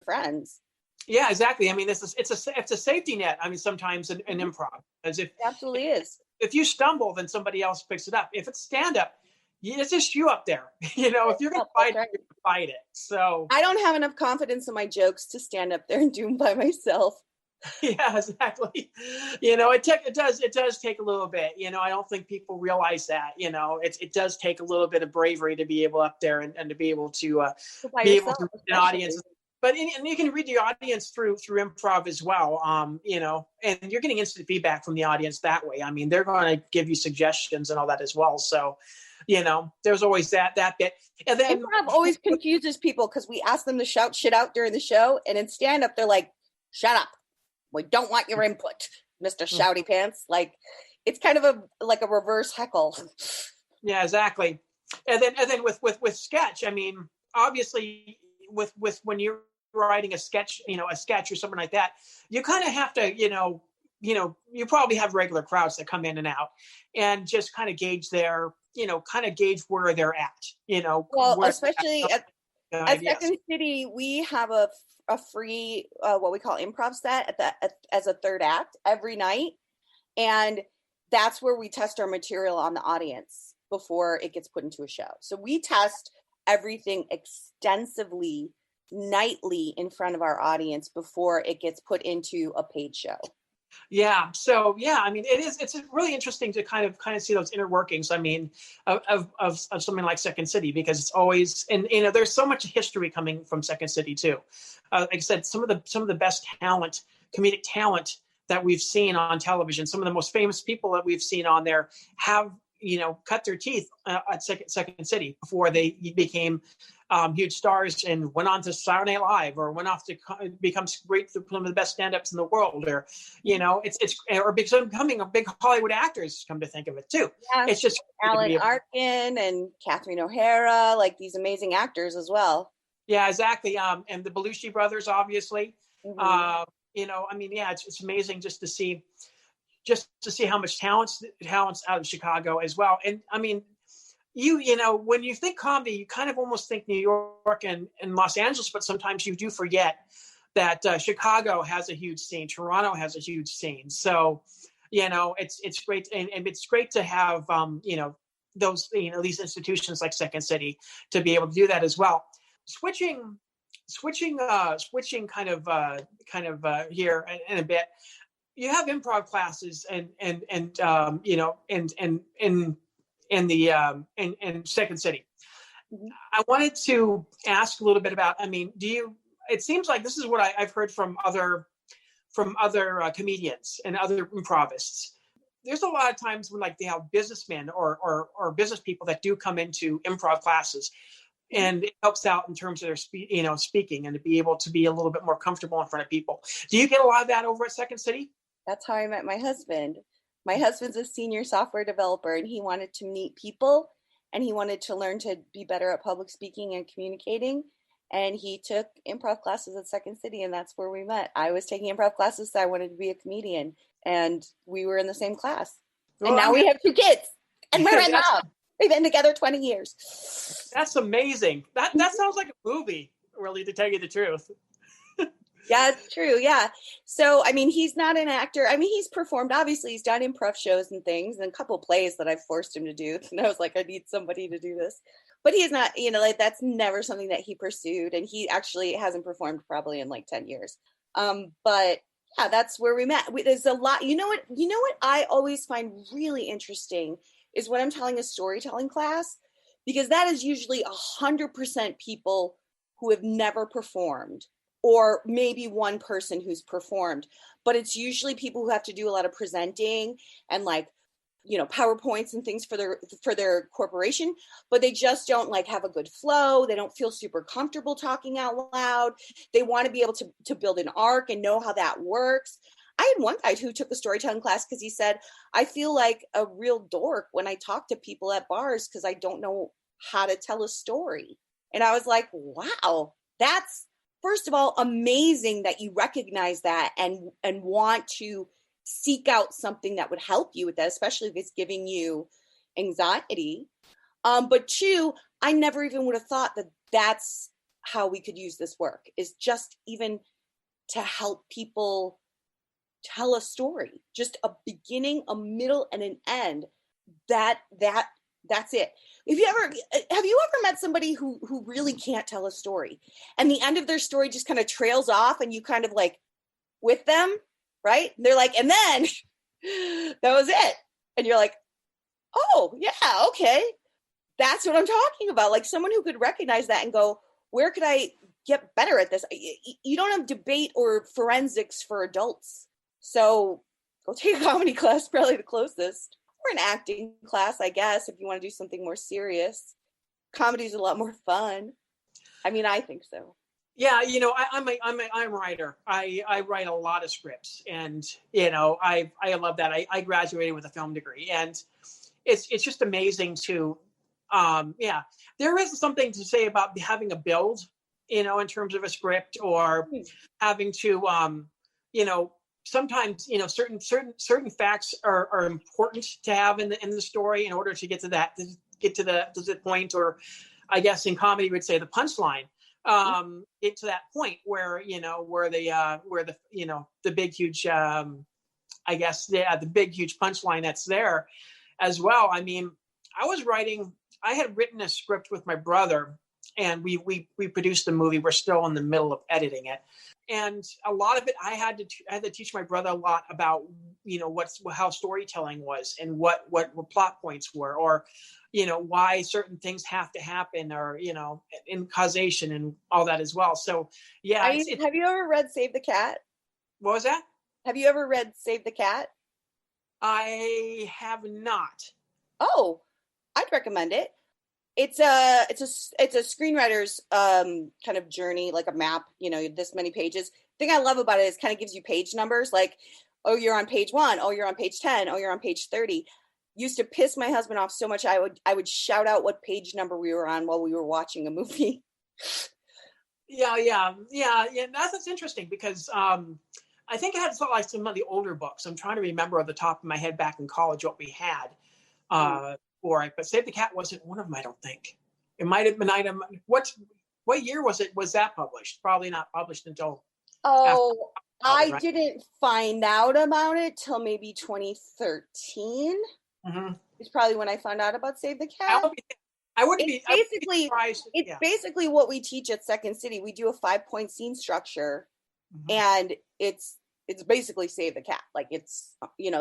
friends. Yeah, exactly. I mean, it's a safety net. I mean, sometimes in improv, as if It absolutely is. if you stumble, then somebody else picks it up. If it's stand up, it's just you up there. If you're going to fight it, you fight it. So I don't have enough confidence in my jokes to stand up there and do them by myself. yeah, exactly. It does take a little bit. I don't think people realize that. It does take a little bit of bravery to be able up there and to be able to be able to read an audience. But and you can read the audience through improv as well. And you're getting instant feedback from the audience that way. I mean, they're going to give you suggestions and all that as well. So, there's always that bit. And then improv always confuses people because we ask them to shout shit out during the show, and in stand up they're like, "Shut up. We don't want your input, Mr. Shouty Pants." Like, it's kind of a reverse heckle. Yeah, exactly. And then with sketch, I mean, obviously with when you're writing a sketch or something like that, you kind of have to, you probably have regular crowds that come in and out and just kind of gauge gauge where they're at, Well, especially at Second City, we have a free what we call improv set as a third act every night, and that's where we test our material on the audience before it gets put into a show. So we test everything extensively nightly in front of our audience before it gets put into a paid show. Yeah. So yeah, I mean, it's really interesting to kind of see those inner workings. I mean, of something like Second City, because it's always, and there's so much history coming from Second City too. Like I said, some of the best talent, comedic talent that we've seen on television, some of the most famous people that we've seen on there have cut their teeth at Second City before they became huge stars and went on to Saturday Night Live or went off to become great, some of the best stand-ups in the world, or or becoming a big Hollywood actors. Come to think of it too, yeah. It's just Alan Arkin and Catherine O'Hara, like these amazing actors as well. Yeah, exactly. And the Belushi brothers, obviously. Mm-hmm. I mean, yeah, it's amazing just to see how much talent's out of Chicago as well. And I mean, when you think comedy, you kind of almost think New York and Los Angeles, but sometimes you do forget that Chicago has a huge scene. Toronto has a huge scene. So, it's great. And it's great to have, those, these institutions like Second City to be able to do that as well. Switching kind of here in a bit. You have improv classes and Second City. I wanted to ask a little bit about, I mean, it seems like this is what I've heard from other comedians and other improvists. There's a lot of times when they have businessmen or business people that do come into improv classes, and it helps out in terms of their speaking and to be able to be a little bit more comfortable in front of people. Do you get a lot of that over at Second City? That's how I met my husband. My husband's a senior software developer, and he wanted to meet people, and he wanted to learn to be better at public speaking and communicating. And he took improv classes at Second City, and that's where we met. I was taking improv classes, so I wanted to be a comedian, and we were in the same class. And now we have 2 kids, and we're in love. We've been together 20 years. That's amazing. That sounds like a movie, really, to tell you the truth. Yeah, it's true. Yeah. So, I mean, he's not an actor. I mean, he's performed, obviously. He's done improv shows and things, and a couple plays that I've forced him to do. And I was like, I need somebody to do this. But he is not, that's never something that he pursued. And he actually hasn't performed probably in 10 years. But yeah, that's where we met. There's a lot. You know what I always find really interesting is when I'm telling a storytelling class, because that is usually 100% people who have never performed, or maybe one person who's performed, but it's usually people who have to do a lot of presenting and PowerPoints and things for their corporation, but they just don't have a good flow. They don't feel super comfortable talking out loud. They want to be able to build an arc and know how that works. I had one guy who took a storytelling class because he said, I feel like a real dork when I talk to people at bars because I don't know how to tell a story. And I was like, wow, that's, first of all, amazing that you recognize that and want to seek out something that would help you with that, especially if it's giving you anxiety. But 2, I never even would have thought that that's how we could use this work, is just even to help people tell a story, just a beginning, a middle, and an end. That's it. Have you ever met somebody who really can't tell a story, and the end of their story just kind of trails off, and you kind of like with them, right? And they're like, and then that was it, and you're like, oh yeah, okay, that's what I'm talking about. Like someone who could recognize that and go, where could I get better at this? You don't have debate or forensics for adults, so go take a comedy class, probably the closest. Or an acting class, I guess, if you want to do something more serious. Comedy's a lot more fun. I mean, I think so. Yeah, I'm a writer. I write a lot of scripts, and I love that. I graduated with a film degree, and it's just amazing to, there is something to say about having a build, in terms of a script, or having to, sometimes certain facts are important to have in the story in order to get to the point, or I guess in comedy we would say the punchline. Get to that point where the big huge the big huge punchline that's there as well. I mean, I had written a script with my brother, and we produced the movie. We're still in the middle of editing it. And a lot of it, I had to teach my brother a lot about, how storytelling was, and what plot points were, or, why certain things have to happen, or, in causation and all that as well. So, yeah. Have you ever read Save the Cat? What was that? Have you ever read Save the Cat? I have not. Oh, I'd recommend it. It's a screenwriter's kind of journey, like a map, this many pages. The thing I love about it is it kind of gives you page numbers, like, oh, you're on page 1, oh, you're on page 10, oh, you're on page 30. Used to piss my husband off so much I would shout out what page number we were on while we were watching a movie. Yeah. That's interesting, because I think I had like some of the older books. I'm trying to remember off the top of my head back in college what we had. For it, but Save the Cat wasn't one of them. I don't think it might have been item. What year was it? Was that published? Probably not published until. Oh, I didn't find out about it till maybe 2013. Mm-hmm. It's probably when I found out about Save the Cat. It's basically what we teach at Second City. We do a 5-point scene structure, and it's basically Save the Cat. Like it's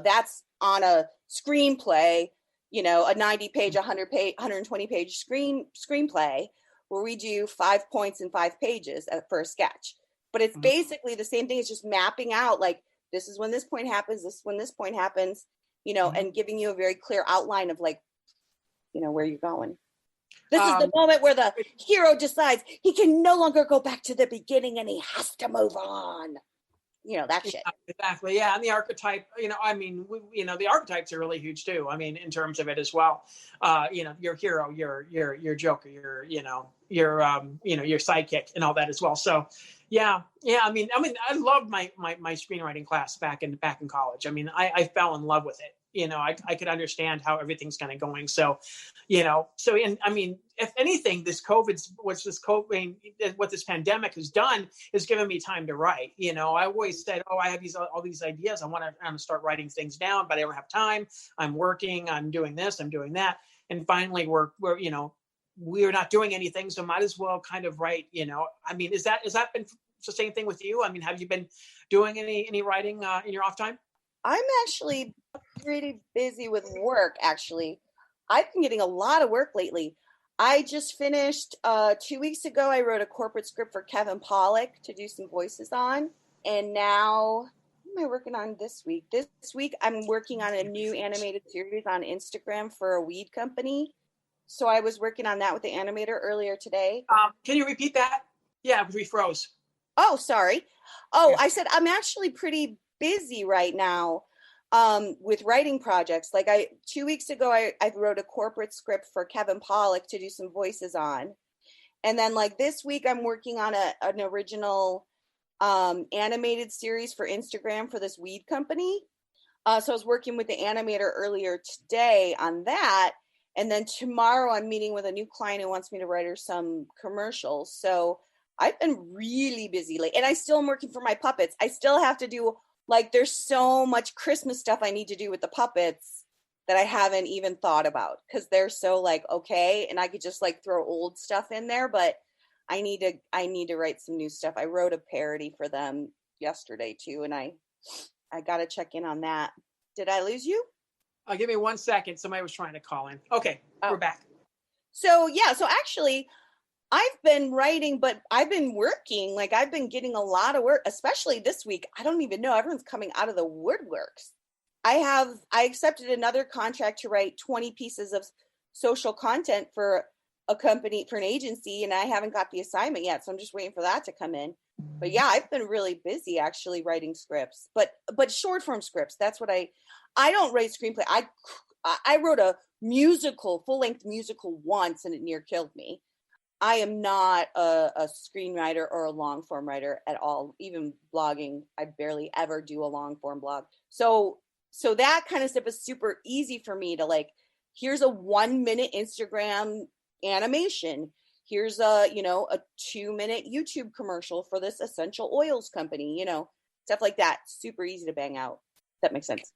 that's on a screenplay. A 90-page, 120-page screenplay where we do 5 points in 5 pages for a sketch. But it's basically the same thing. It's just mapping out, like, this is when this point happens, this is when this point happens, and giving you a very clear outline of, like, where you're going. This is the moment where the hero decides he can no longer go back to the beginning and he has to move on. That shit. Exactly. Yeah. And the archetype, the archetypes are really huge too. I mean, in terms of it as well, your hero, your joker, your sidekick and all that as well. So yeah. I mean, I loved my screenwriting class back in college. I mean, I fell in love with it. I could understand how everything's kind of going. So, if anything, what this pandemic has done is given me time to write. I always said, I have all these ideas. I want to start writing things down, but I don't have time. I'm working, I'm doing this, I'm doing that. And finally we're not doing anything. So might as well kind of write, has that been the same thing with you? I mean, have you been doing any writing in your off time? I'm actually pretty busy with work, actually. I've been getting a lot of work lately. I just finished 2 weeks ago. I wrote a corporate script for Kevin Pollak to do some voices on. And now, what am I working on this week? This week, I'm working on a new animated series on Instagram for a weed company. So I was working on that with the animator earlier today. Can you repeat that? Yeah, we froze. Oh, sorry. Oh, yeah. I said I'm actually pretty busy right now with writing projects. Like 2 weeks ago, I wrote a corporate script for Kevin Pollak to do some voices on. And then like this week, I'm working on an original animated series for Instagram for this weed company. So I was working with the animator earlier today on that. And then tomorrow I'm meeting with a new client who wants me to write her some commercials. So I've been really busy lately, and I still am working for my puppets. I still have to do, like, there's so much Christmas stuff I need to do with the puppets that I haven't even thought about because they're so like, okay, and I could just like throw old stuff in there, but I need to write some new stuff. I wrote a parody for them yesterday too, and I got to check in on that. Did I lose you? Give me 1 second. Somebody was trying to call in. Okay, we're back. So yeah, so actually I've been writing, but I've been working. Like I've been getting a lot of work, especially this week. I don't even know. Everyone's coming out of the woodworks. I accepted another contract to write 20 pieces of social content for a company, for an agency, and I haven't got the assignment yet. So I'm just waiting for that to come in. But yeah, I've been really busy actually writing scripts, but short form scripts. That's what I don't write screenplay. I wrote a musical, full length musical once, and it near killed me. I am not a screenwriter or a long form writer at all. Even blogging, I barely ever do a long form blog. So that kind of stuff is super easy for me to like, here's a 1-minute Instagram animation. Here's a 2-minute YouTube commercial for this essential oils company, stuff like that. Super easy to bang out. That makes sense.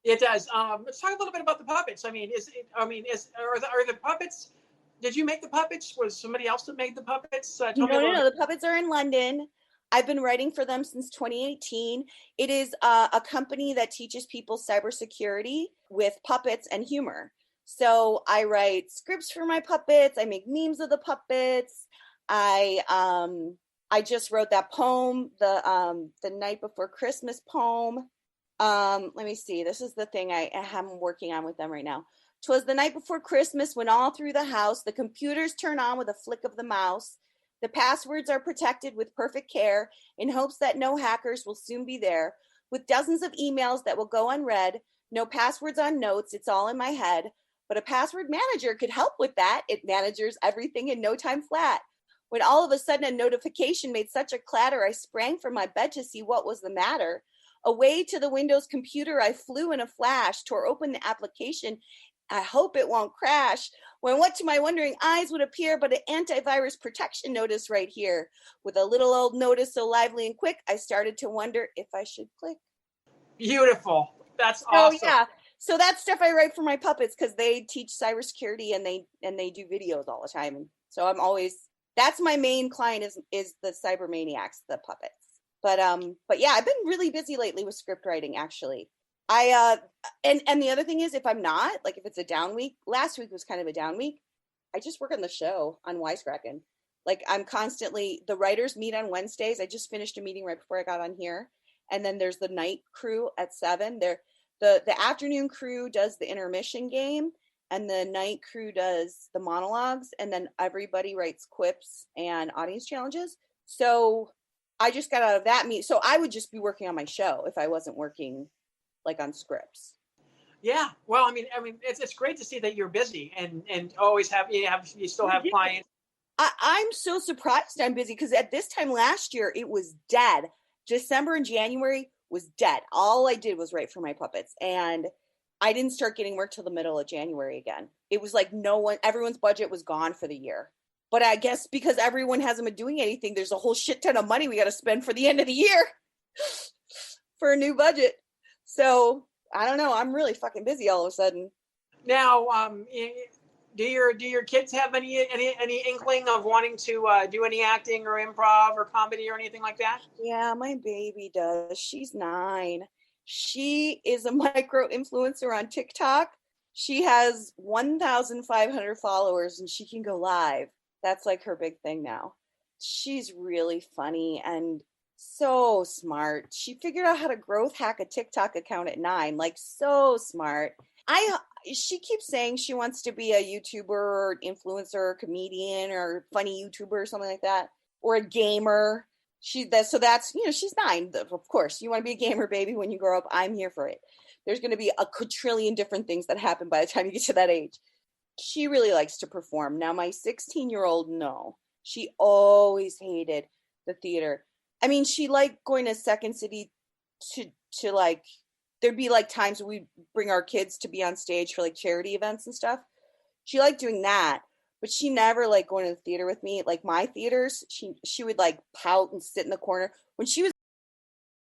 It does. Let's talk a little bit about the puppets. Are the puppets, did you make the puppets? Was somebody else that made the puppets? No. The puppets are in London. I've been writing for them since 2018. It is a company that teaches people cybersecurity with puppets and humor. So I write scripts for my puppets. I make memes of the puppets. I just wrote that poem, the night before Christmas poem. Let me see. This is the thing I'm working on with them right now. 'Twas the night before Christmas when all through the house the computers turn on with a flick of the mouse. The passwords are protected with perfect care in hopes that no hackers will soon be there. With dozens of emails that will go unread, no passwords on notes, it's all in my head. But a password manager could help with that. It manages everything in no time flat. When all of a sudden a notification made such a clatter, I sprang from my bed to see what was the matter. Away to the Windows computer I flew in a flash, tore open the application. I hope it won't crash. When what to my wondering eyes would appear but an antivirus protection notice right here. With a little old notice so lively and quick, I started to wonder if I should click. Beautiful. That's awesome. Oh yeah. So that's stuff I write for my puppets because they teach cybersecurity and they do videos all the time. And so that's my main client is the cybermaniacs, the puppets. But yeah, I've been really busy lately with script writing actually. And the other thing is if I'm not, like if it's a down week, last week was kind of a down week, I just work on the show on Wisecrackin. Like I'm constantly, the writers meet on Wednesdays. I just finished a meeting right before I got on here. And then there's the night crew at 7. The afternoon crew does the intermission game and the night crew does the monologues. And then everybody writes quips and audience challenges. So I just got out of that meeting. So I would just be working on my show if I wasn't working like on scripts. Yeah. Well, I mean, it's great to see that you're busy and always you still have clients. I'm so surprised I'm busy because at this time last year, it was dead. December and January was dead. All I did was write for my puppets. And I didn't start getting work till the middle of January again. It was like everyone's budget was gone for the year. But I guess because everyone hasn't been doing anything, there's a whole shit ton of money we got to spend for the end of the year for a new budget. So I don't know. I'm really fucking busy all of a sudden. Now, do your kids have any inkling of wanting to do any acting or improv or comedy or anything like that? Yeah, my baby does. She's 9. She is a micro influencer on TikTok. She has 1,500 followers and she can go live. That's like her big thing now. She's really funny and so smart. She figured out how to growth hack a TikTok account at 9, like so smart. She keeps saying she wants to be a YouTuber or influencer or comedian or funny YouTuber or something like that, or a gamer. That's she's 9. Of course, you want to be a gamer, baby, when you grow up. I'm here for it. There's going to be a quadrillion different things that happen by the time you get to that age. She really likes to perform. Now, my 16-year-old, no. She always hated the theater. I mean, she liked going to Second City to like, there'd be like times when we bring our kids to be on stage for like charity events and stuff. She liked doing that, but she never liked going to the theater with me. Like my theaters, she would like pout and sit in the corner. When she was